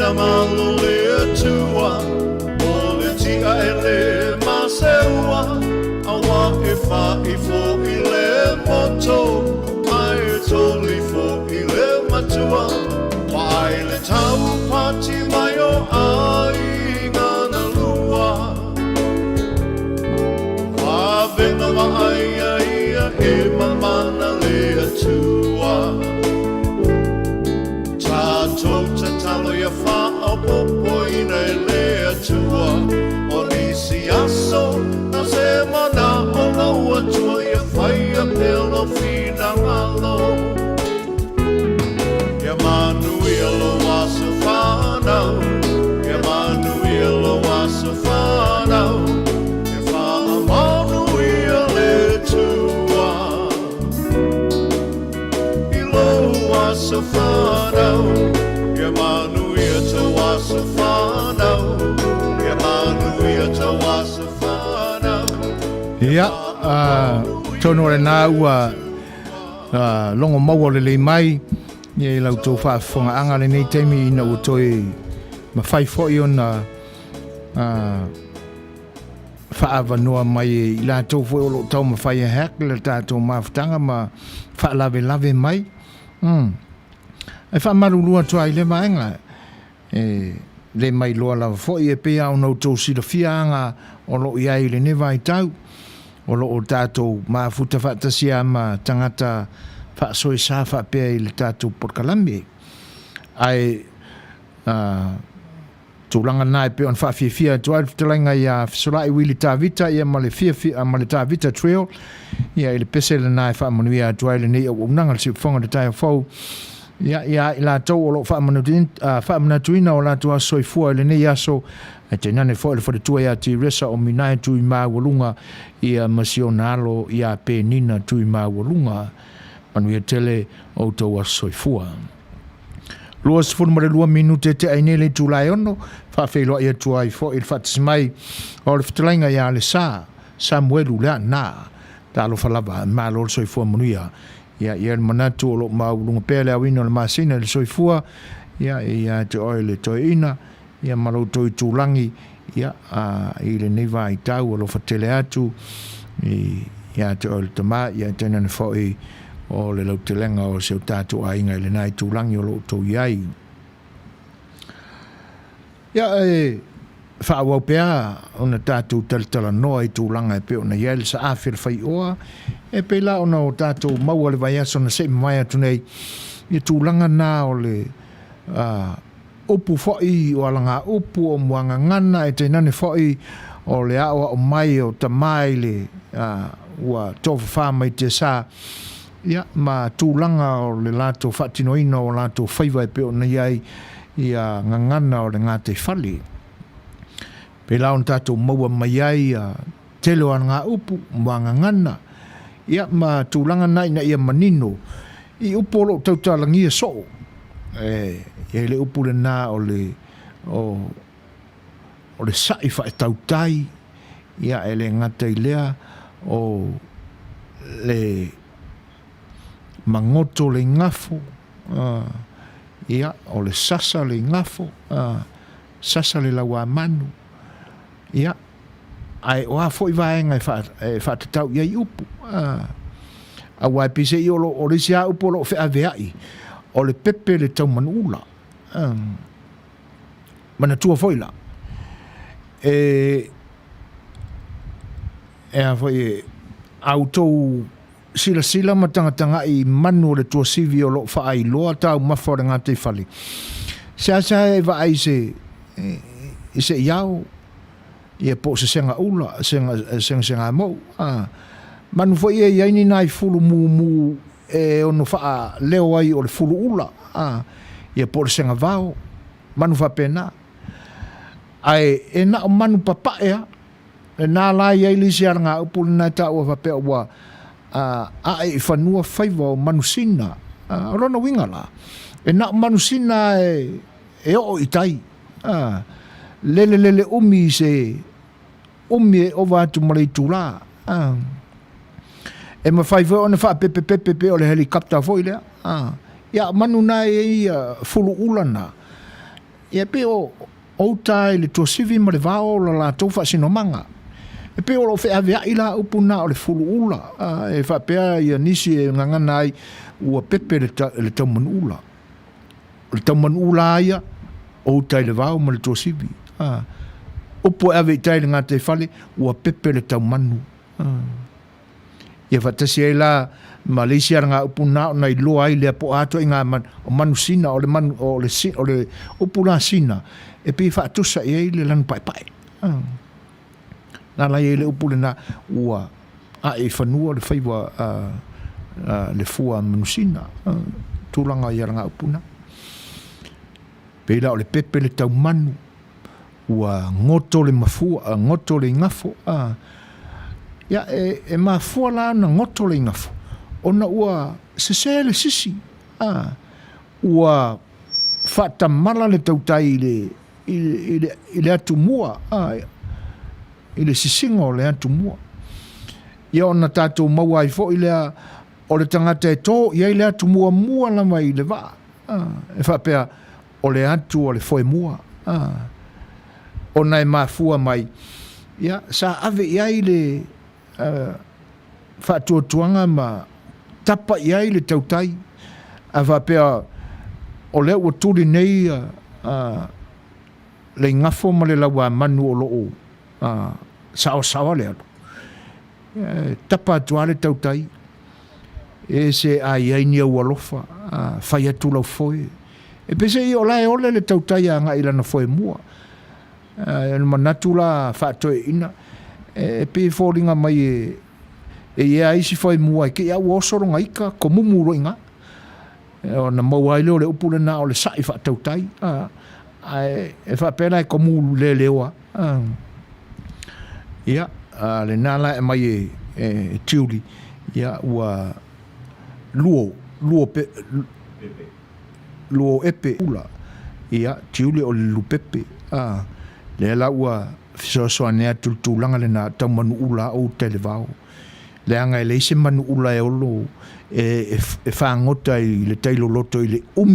na malo le atua o le tia e le maseua awa e wha I fo I le moto ai e toli fo I le matua wai le tau pati mai o ai ngana lua wa vena wa ai ia e mamana le atua Tato te talo ia wha au popo ina e le atua O nisi aso na se mana o lau atua ia whai a pelo fina ngalo Ia Manuia lo wasa whanau Ia Manuia lo wasa whanau Ia wha a Manuia le tua I lo wasa whanau Ia Manuia te wasa whanau Ia Manuia te wasa whanau Ia, tono re nā ua longo maua le mai Ia lau tō whaafonga anga le nei teimi ina o toi ma whai fōi o na whaawanoa mai I la tō fōi o lo tau ma whai a hek le tātou mawhtanga ma whaalawe mai E whaamarulua toa I le maenga le mai loa lawa fōi e pia o nau tō sira whianga o lo iai le newa I tau o lo o tātou mafuta whaatasia ma tangata whaasoe sā whaapea I le tātou porkalami ai tūlanga nai pe on whaafia toa talanga ia whisorai wili tāvita ia ma le tāvita trail ia I le pese le nai whaamanuia toa le nei au unanga le siwhonga le tai whau ia I la tau o lo whaamanatuina o la tua soifua le nei aso e te nane fo le tua ia ti resa o minai tui mawalunga ia masionalo ia pe nina tui mawalunga Manuia tele o tau a soifua. Lua sifuru mare 2 minute te ainele tu lai ono, whawhelo ia tua I fo il whatismai o le whatilainga ia le Samuelu lea nā, talo whalava malo le soifua Manuia. Ia le manatu o lo maulunga pēr lea wina le masina le soifua, ia te oe le toi ina, ia malo toi tūlangi, ia I le neiva I tau o lo whatele atu, ia te oe le tama, ia tēnane fo o le lau telenga o seu tātou a inga le nai tūlangi o lo tau iai. Ia whaawau pēa o na tātou talitala noa I tūlanga e pēo na iai le sa A Le Fai'oa e pēla o na o tātou maua le vai aso na se mai atu nei I tūlanga nā o le upu fōi o alanga upu o muanga ngana e te nane fōi o le awa o mai o tamai le ua tofa whāmai te sā Ia, ma tūlanga o le lato whatinoina o lato whaiva e peo na iai ia ngangana o le ngā te whali. Pe lao tātou maua mai ai telo an ngā upu mua ngangana. Ia, ma tūlanga nai na ia manino. I upu o lo tautalangia so. Ia le upu le nā o le sai wha e tautai. Ia, e le ngata I lea o le mangoto le ngafo ia o le sasa le ngafo sasa le lawa manu ia ai o a foi vaenga e fa tau ia I upu a wai pise I o le sia upu lo fe aveai o le pepe le tau manula mana tua foi la e a foi auto sila ma tanga I manu le tua sivi o lo whaai loa tau mawhore ngā te whali. Sa e wa ai se iau I e po se senga ula, senga mau. Manu fo ia iaini nai fulu mu e ono wha leo ai o le fulu ula. I e po le senga vao, manu wha pena. Ai e na o manu papaea, e nā lai ai lisi ara ngā upuli nai tau a whapea ua e whanua whaiva o manusina rona wingala e na manusina e o I tai lele umi se umi e ova atu malei tūla e ma whaiva o na wha pepe o le helikapta foi lea ia manu nai fulu ulana ia pe o tai le to sivi ma le vao la tofa sino manga e pe o fe avea ila upuna o le fulu ula e fa pe ia nisi e nganga nai ua pepe le taumanu ula le taumanu ula ia o tai le vao ma le to sivi opo ave tai le ngate fale ua pepe le taumanu ia fatasi ai la Malaysia nga upuna na ilo ai le po ato inga manu sina o le manu o le upuna sina e pe fa tusa e le lan pai pai na la le upule na ua a e fanua le faiwa le fua manu sina tulanga ia nga upuna pe la o le pepe le tau manu ua ngoto le mafua ngoto le ngafo ia e mafua la na ngoto le ngafo ona ua sesele sisi ua fatamala le tautai ile atu mua ile sisingo le atu mua ia ona tatou maua ai fo ile o le tangata e tō ia ile atu mua la mai le va e whapea o le atu o le foe mua ona e mafua mai ia sa ave ia ile whatuatuanga ma tapa iai le tautai a whapea o lea ua tuli nei le ngafo ma le lawa manu o loo sao le alo tapa atua le tautai e se a iai ni au alofa whai atu lau foe e pese i o lae ole le tautai a nga ilana foe mua manatu la whatoe ina e pe fōringa mai e ia isi fai mua ke ia wosoro ngaika ko mumuro inga na maua ile le upule na o le sai fa tautai e fa pena ko mu le lewa ia le nala e mai e tiuli ia ua luo epe ula ia tiuli o le lupepe le la ua fisoso anea tulanga le na taumanu ula o televao le anga le se manu ula e olo e whaangota i le tailo loto i le